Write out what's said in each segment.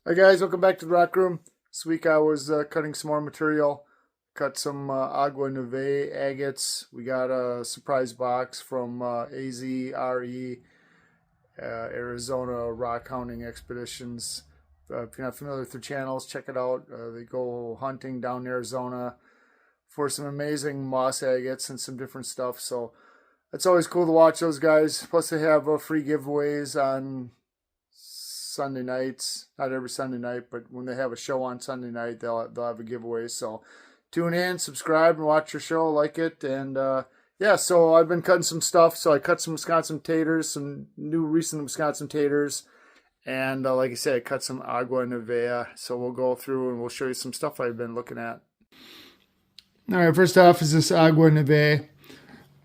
Hi guys, welcome back to the Rock Room. This week I was cutting some more material. Cut some Agua agates. We got a surprise box from AZRE, Arizona Rock Hounding Expeditions. If you're not familiar with their channels, check it out. They go hunting down in Arizona for some amazing moss agates and some different stuff. So it's always cool to watch those guys. Plus they have free giveaways on Sunday nights. Not every Sunday night, but when they have a show on Sunday night, they'll have a giveaway. So tune in, subscribe, and watch your show. Like it, and yeah. So I've been cutting some stuff. So I cut some Wisconsin taters, some new recent Wisconsin taters, and like I said, I cut some Agua Nevea. So we'll go through and we'll show you some stuff I've been looking at. All right, first off is this Agua Nevea,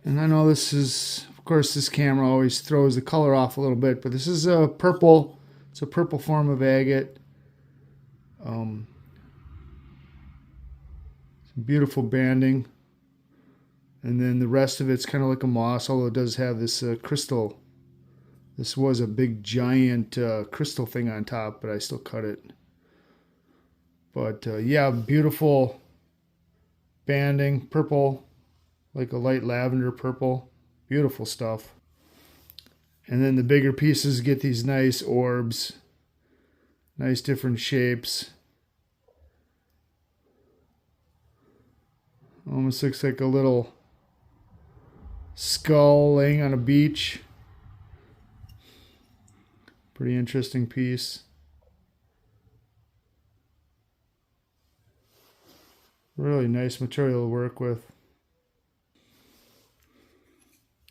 and I know this is, of course, this camera always throws the color off a little bit, but this is a purple. It's a purple form of agate. Some beautiful banding. And then the rest of it's kind of like a moss, although it does have this crystal. This was a big giant crystal thing on top, but I still cut it. But yeah, beautiful banding. Purple, like a light lavender purple. Beautiful stuff. And then the bigger pieces get these nice orbs, nice different shapes. Almost looks like a little skull laying on a beach. Pretty interesting piece. Really nice material to work with.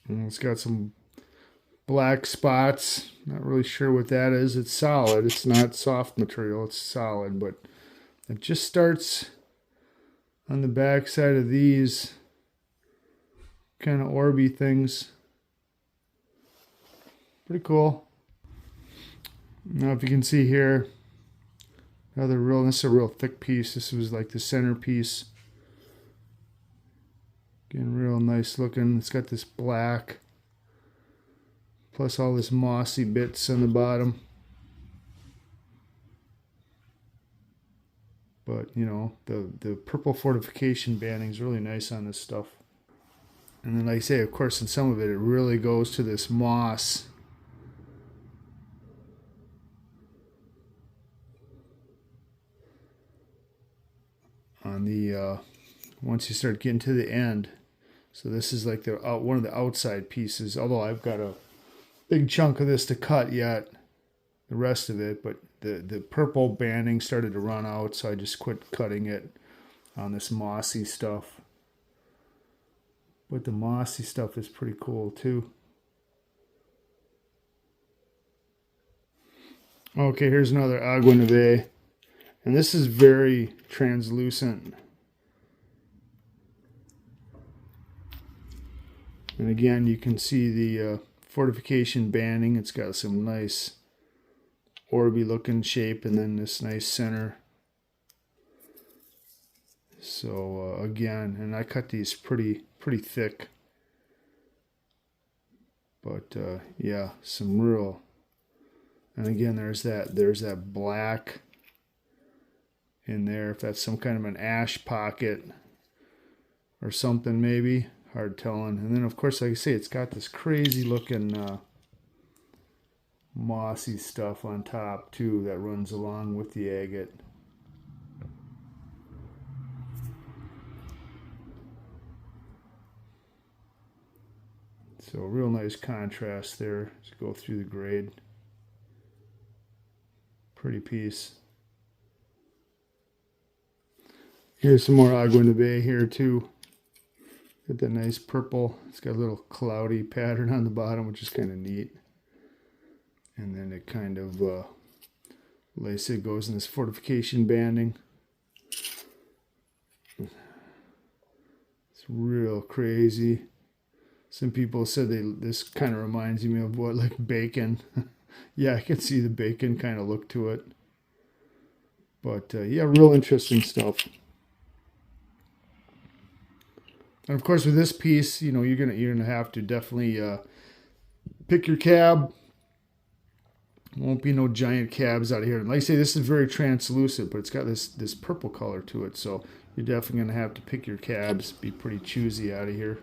And it's got some black spots. Not really sure what that is. It's solid. It's not soft material. It's solid, but it just starts on the back side of these kind of orby things. Pretty cool. Now if you can see here, this is a real thick piece. This was like the centerpiece. Again, real nice looking. It's got this black plus all this mossy bits on the bottom. But you know, the purple fortification banding is really nice on this stuff. And then like I say, of course, in some of it, it really goes to this moss. On the once you start getting to the end. So this is like the one of the outside pieces, although I've got a big chunk of this to cut yet, the rest of it, but the purple banding started to run out, so I just quit cutting it on this mossy stuff. But the mossy stuff is pretty cool too. Okay, here's another Agua Nevea, and this is very translucent. And again, you can see the fortification banding. It's got some nice orby looking shape and then this nice center. So again, and I cut these pretty thick. But yeah, some real. And again, there's that black in there. If that's some kind of an ash pocket or something, maybe. Hard telling. And then, of course, like I say, it's got this crazy looking mossy stuff on top, too, that runs along with the agate. So, real nice contrast there as you go through the grade. Pretty piece. Here's some more Agua Nevea here, too. Got that nice purple. It's got a little cloudy pattern on the bottom, which is kind of neat. And then it kind of, like I said, goes in this fortification banding. It's real crazy. Some people said this kind of reminds me of what, like bacon. Yeah, I can see the bacon kind of look to it. But yeah, real interesting stuff. And of course, with this piece, you know, you're gonna have to definitely pick your cab. Won't be no giant cabs out of here. And like I say, this is very translucent, but it's got this purple color to it. So you're definitely going to have to pick your cabs. Be pretty choosy out of here.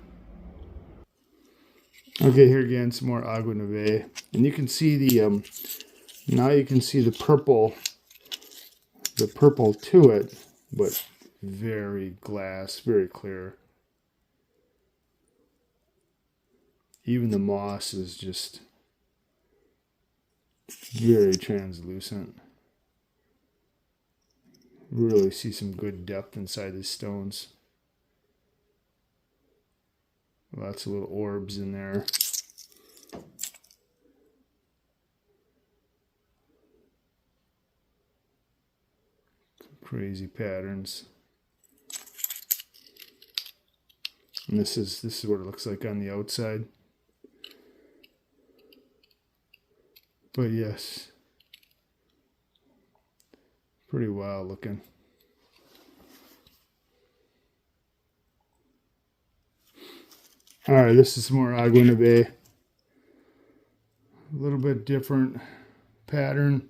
Okay, here again, some more Agua, and you can see the now you can see the purple to it, but very glass, very clear. Even the moss is just very translucent. Really see some good depth inside these stones. Lots of little orbs in there. Crazy patterns. And this is what it looks like on the outside. But yes, pretty wild looking. All right, this is more Agua. A little bit different pattern,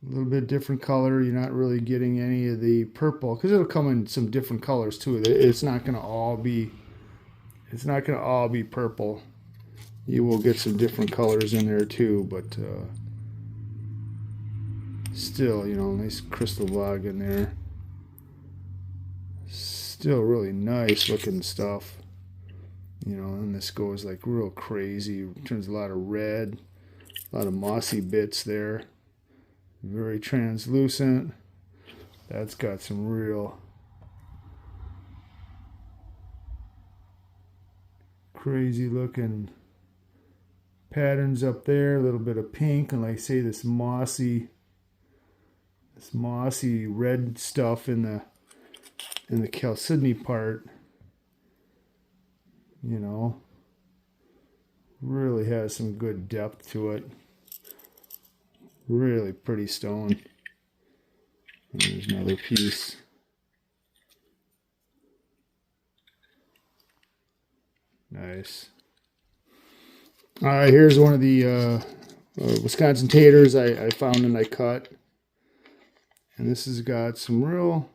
a little bit different color. You're not really getting any of the purple because it'll come in some different colors too. It's not going to all be purple. You will get some different colors in there too, but still, you know, nice crystal log in there. Still really nice looking stuff. You know, and this goes like real crazy. Turns a lot of red, a lot of mossy bits there. Very translucent. That's got some real crazy looking patterns up there. A little bit of pink, and like I say, this mossy red stuff in the chalcedony part. You know, really has some good depth to it. Really pretty stone. And there's another piece. Nice. All right, here's one of the Wisconsin taters I found and I cut. And this has got some real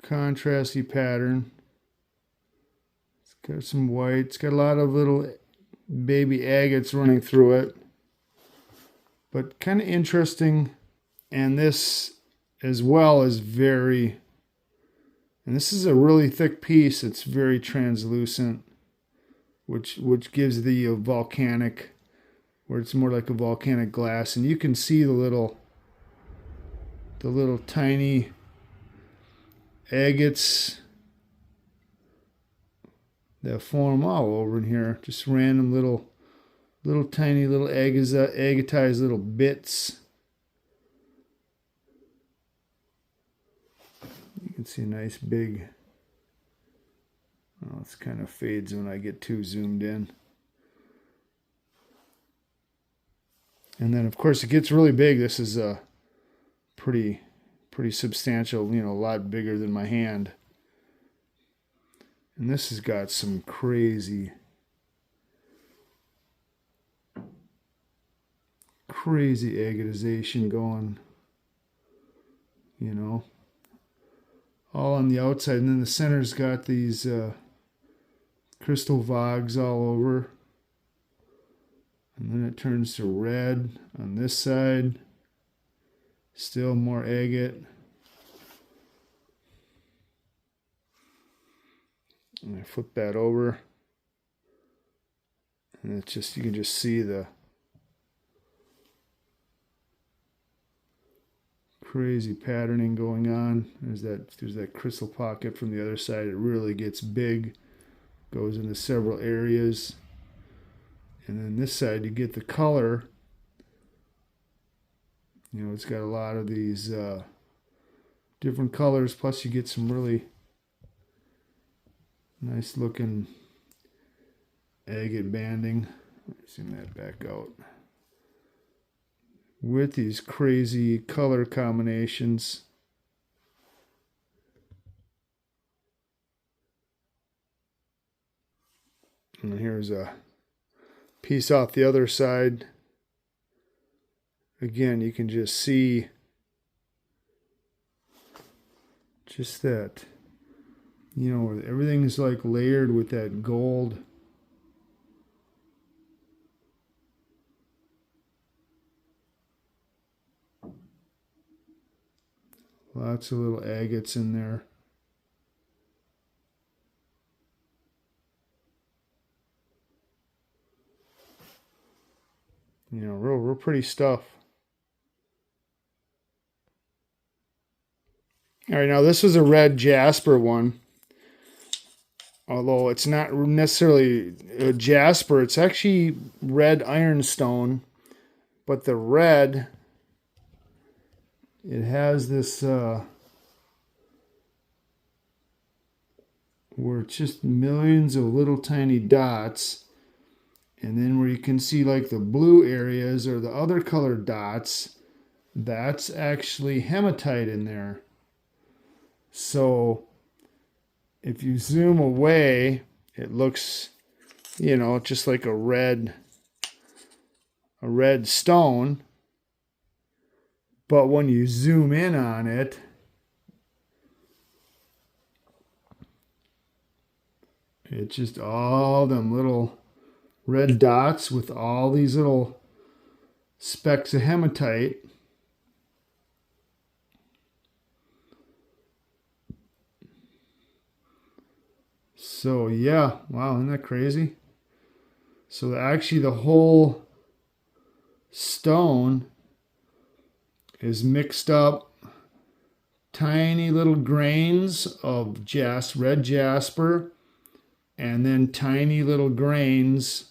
contrasty pattern. Got some white. It's got a lot of little baby agates running through it. But kind of interesting. And this as well is very... And this is a really thick piece. It's very translucent. Which gives the volcanic... Where it's more like a volcanic glass. And you can see the little tiny agates that form all over in here. Just random little tiny little agatized little bits. You can see a nice big... Oh, it kind of fades when I get too zoomed in. And then of course it gets really big. This is a pretty substantial, you know, a lot bigger than my hand. And this has got some crazy agatization going, you know, all on the outside. And then the center's got these crystal vogs all over. And then it turns to red on this side. Still more agate. And I flip that over, and it's just, you can just see the crazy patterning going on. There's that crystal pocket from the other side. It really gets big, goes into several areas. And then this side you get the color. You know, it's got a lot of these different colors, plus you get some really nice looking agate banding. Zoom that back out. With these crazy color combinations. And here's a piece off the other side. again, you can just see just that, you know, everything's like layered with that gold. Lots of little agates in there. You know, real pretty stuff. All right, now this is a red jasper one. Although it's not necessarily a jasper, it's actually red ironstone. But the red, it has this, where it's just millions of little tiny dots. And then where you can see like the blue areas or the other colored dots, that's actually hematite in there. So if you zoom away, it looks, you know, just like a red stone. But when you zoom in on it, it's just all them little red dots with all these little specks of hematite. So yeah, wow, isn't that crazy? So actually the whole stone is mixed up, tiny little grains of red jasper, and then tiny little grains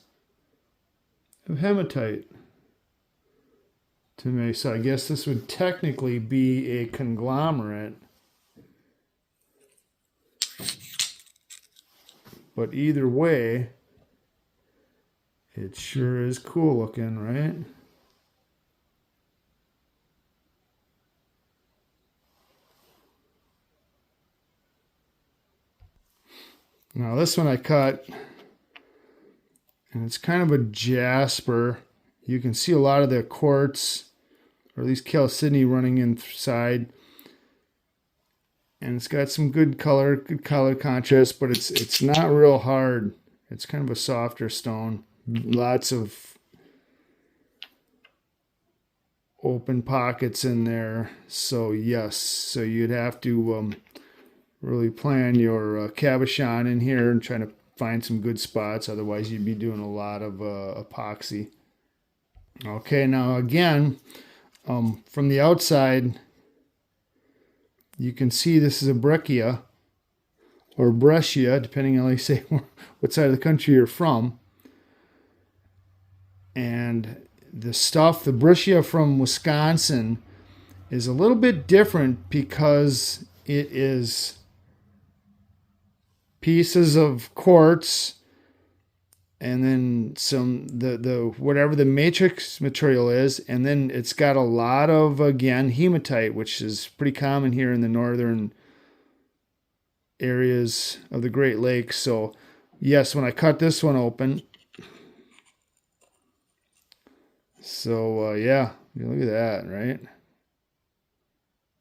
of hematite to me. So I guess this would technically be a conglomerate. But either way, it sure is cool looking, right? Now this one I cut, and it's kind of a jasper. You can see a lot of the quartz, or at least chalcedony running inside. And it's got some good color contrast, but it's not real hard. It's kind of a softer stone. Lots of open pockets in there. So yes, so you'd have to really plan your cabochon in here and trying to find some good spots. Otherwise, you'd be doing a lot of epoxy. Okay, now again, from the outside, you can see this is a breccia, or breccia, depending on how you say what side of the country you're from. And the stuff, the breccia from Wisconsin, is a little bit different because it is pieces of quartz and then some the whatever the matrix material is, and then it's got a lot of, again, hematite, which is pretty common here in the northern areas of the Great Lakes. So yes, when I cut this one open, so yeah, look at that, right?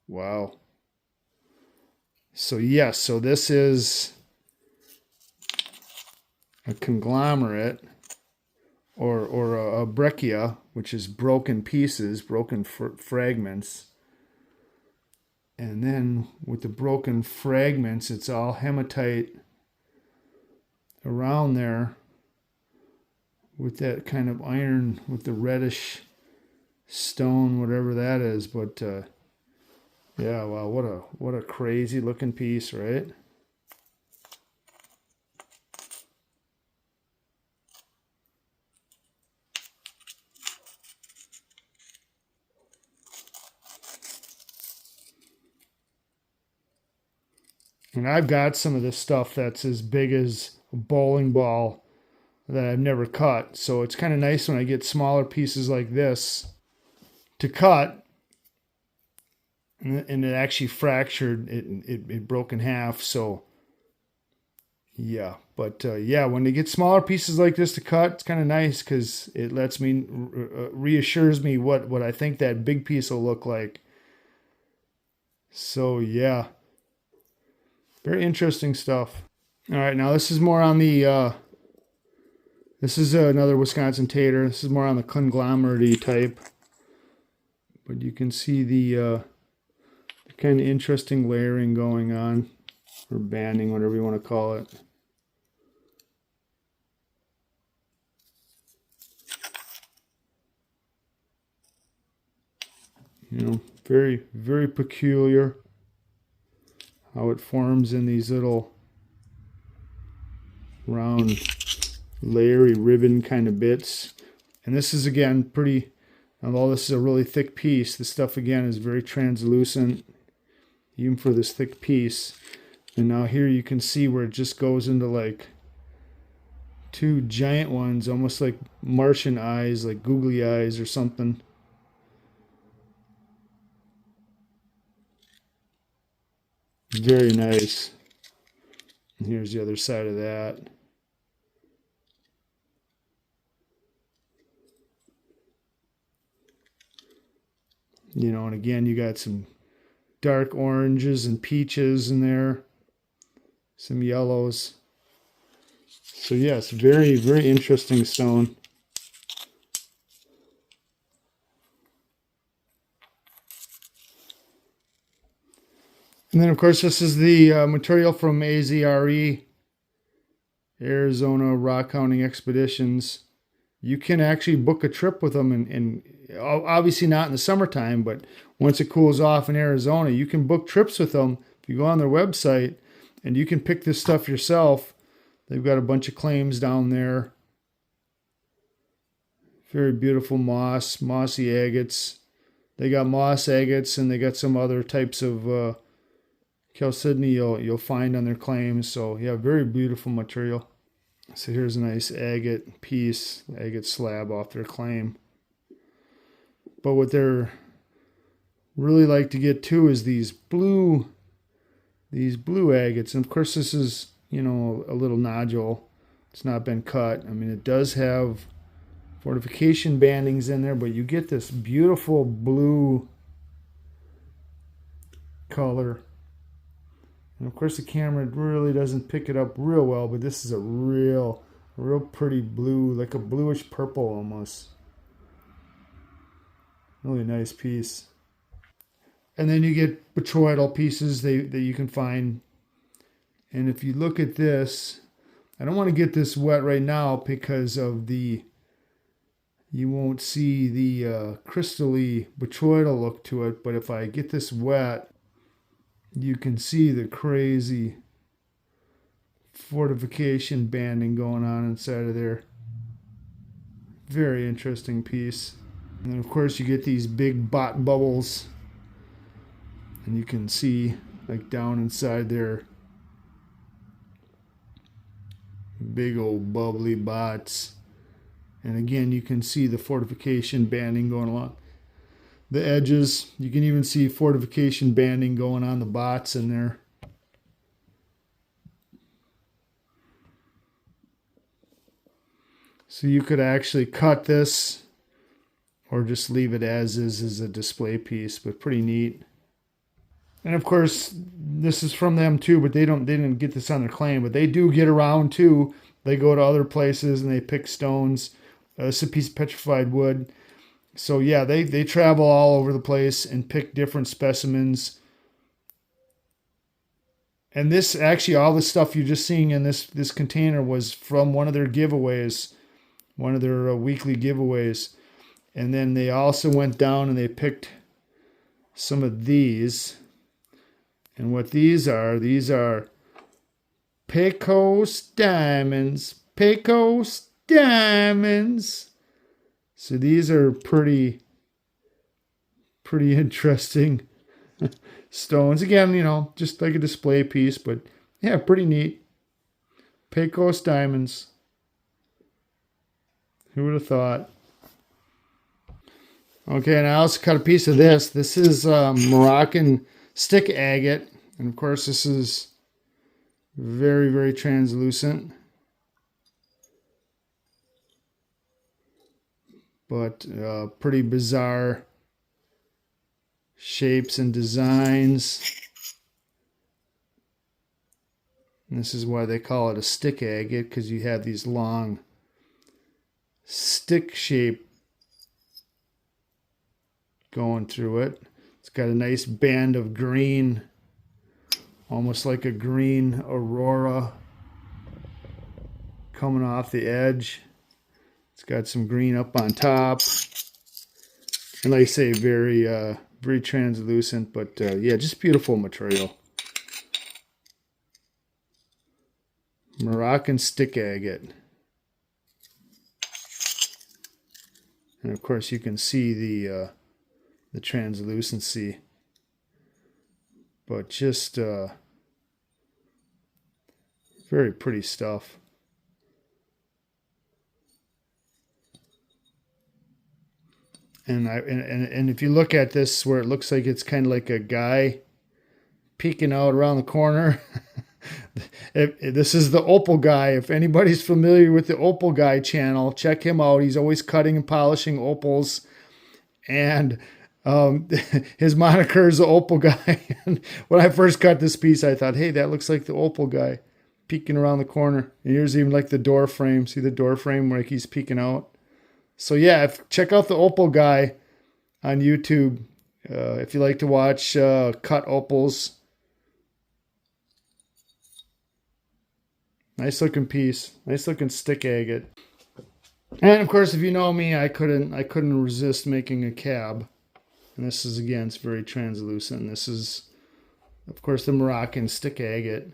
Wow. So yes, so this is a conglomerate, or a breccia, which is broken pieces, broken fragments. And then with the broken fragments, it's all hematite around there with that kind of iron, with the reddish stone, whatever that is. But yeah, wow, what a crazy looking piece, right? And I've got some of this stuff that's as big as a bowling ball that I've never cut. So it's kind of nice when I get smaller pieces like this to cut. And it actually fractured, it broke in half. So Yeah, but yeah, when they get smaller pieces like this to cut, it's kind of nice because it lets me reassures me what I think that big piece will look like. So yeah, very interesting stuff. All right, now this is more on the this is another Wisconsin tater. This is more on the conglomerate type, but you can see the kind of interesting layering going on, or banding, whatever you want to call it. You know, very, very peculiar how it forms in these little round, layery ribbon kind of bits. And this is, again, pretty, although this is a really thick piece, this stuff, again, is very translucent, even for this thick piece. And now here you can see where it just goes into like two giant ones, almost like Martian eyes, like googly eyes or something. Very nice. And here's the other side of that. You know, and again, you got some dark oranges and peaches in there, some yellows. So yes, very, very interesting stone. And then, of course, this is the material from AZRE, Arizona Rock Hounding Expeditions. You can actually book a trip with them, and obviously not in the summertime, but once it cools off in Arizona, you can book trips with them. If you go on their website, and you can pick this stuff yourself. They've got a bunch of claims down there. Very beautiful mossy agates. They got moss agates, and they got some other types of chalcedony you'll find on their claims. So yeah, very beautiful material. So here's a nice agate piece, agate slab off their claim. But what they're really like to get to is these blue agates. And of course this is, you know, a little nodule. It's not been cut. I mean, it does have fortification bandings in there, but you get this beautiful blue color. And of course the camera really doesn't pick it up real well, but this is a real pretty blue, like a bluish purple almost. Really nice piece. And then you get botryoidal pieces that you can find. And if you look at this, I don't want to get this wet right now because of the, you won't see the crystally botryoidal look to it. But if I get this wet, you can see the crazy fortification banding going on inside of there. Very interesting piece. And then of course you get these big bot bubbles, and you can see like down inside there, big old bubbly bots. And again, you can see the fortification banding going along the edges. You can even see fortification banding going on the bots in there. So you could actually cut this or just leave it as a display piece, but pretty neat. And of course, this is from them too, but they didn't get this on their claim, but they do get around too. They go to other places and they pick stones. It's a piece of petrified wood. So yeah, they travel all over the place and pick different specimens. And this, actually, all the stuff you're just seeing in this container was from one of their giveaways, one of their weekly giveaways. And then they also went down and they picked some of these. And what these are Pecos diamonds. Pecos diamonds. So these are pretty interesting stones. Again, you know, just like a display piece, but yeah, pretty neat. Pecos diamonds. Who would have thought? Okay, and I also cut a piece of this. This is Moroccan stick agate. And of course, this is Very, very translucent. But pretty bizarre shapes and designs. And this is why they call it a stick agate, because you have these long stick shape going through it. It's got a nice band of green, almost like a green aurora coming off the edge. It's got some green up on top. And like I say, very very translucent, but yeah, just beautiful material. Moroccan stick agate. And of course you can see the translucency, but just very pretty stuff. And if you look at this, where it looks like it's kind of like a guy peeking out around the corner. This is the Opal Guy. If anybody's familiar with the Opal Guy channel, check him out. He's always cutting and polishing opals, and his moniker is the Opal Guy. And when I first cut this piece, I thought, hey, that looks like the Opal Guy peeking around the corner. And here's even like the door frame. See the door frame where he's peeking out? So yeah, check out the Opal Guy on YouTube if you like to watch cut opals. Nice looking piece, nice looking stick agate. And of course, if you know me, I couldn't resist making a cab. And this is, again, it's very translucent. This is, of course, the Moroccan stick agate.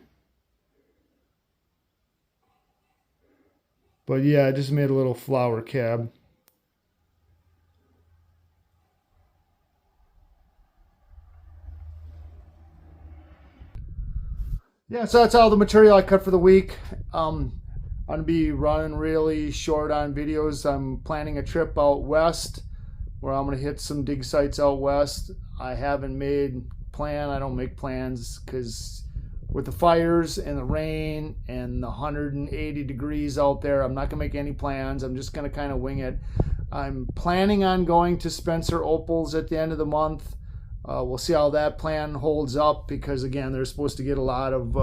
But yeah, I just made a little flower cab. Yeah, so that's all the material I cut for the week. I'm going to be running really short on videos. I'm planning a trip out west where I'm going to hit some dig sites out west. I haven't made a plan. I don't make plans because with the fires and the rain and the 180 degrees out there, I'm not going to make any plans. I'm just going to kind of wing it. I'm planning on going to Spencer Opals at the end of the month. We'll see how that plan holds up, because again, they're supposed to get a lot of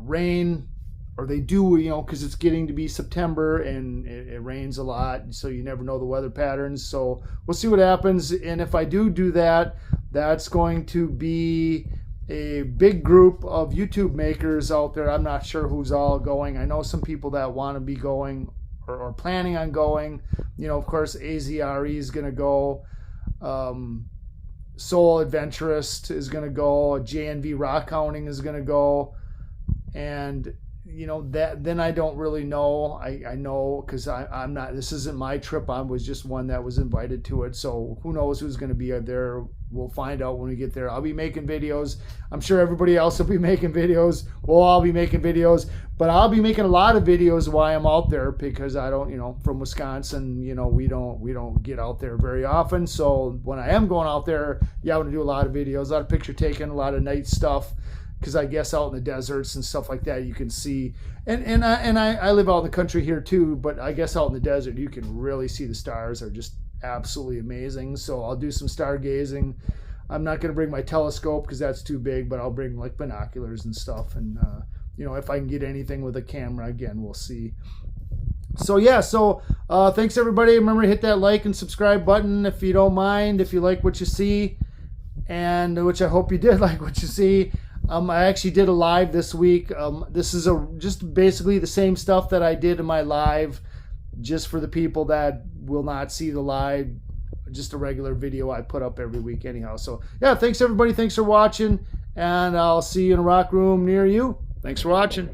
rain, or they do, you know, because it's getting to be September and it rains a lot, so you never know the weather patterns. So we'll see what happens. And if I do that, that's going to be a big group of YouTube makers out there. I'm not sure who's all going. I know some people that want to be going or planning on going. You know, of course, AZRE is going to go. Soul Adventurist is going to go. JNV Rock Hounding is going to go. And you know, that then I don't really know. I know because I'm not, this isn't my trip. I was just one that was invited to it. So who knows who's going to be there. We'll find out when we get there. I'll be making videos. I'm sure everybody else will be making videos. We'll all be making videos, but I'll be making a lot of videos while I'm out there, because I don't, you know, from Wisconsin, you know, we don't get out there very often. So when I am going out there, yeah, I'm going to do a lot of videos, a lot of picture taking, a lot of night stuff. Because I guess out in the deserts and stuff like that, you can see, and I live out in the country here too, but I guess out in the desert you can really see the stars are just absolutely amazing. So I'll do some stargazing. I'm not going to bring my telescope because that's too big, but I'll bring like binoculars and stuff, and you know, if I can get anything with a camera, again, we'll see. So yeah, so thanks everybody. Remember to hit that like and subscribe button if you don't mind, if you like what you see, and which I hope you did like what you see. I actually did a live this week. This is just basically the same stuff that I did in my live, just for the people that will not see the live, just a regular video I put up every week anyhow. So yeah, thanks everybody. Thanks for watching, and I'll see you in a rock room near you. Thanks for watching.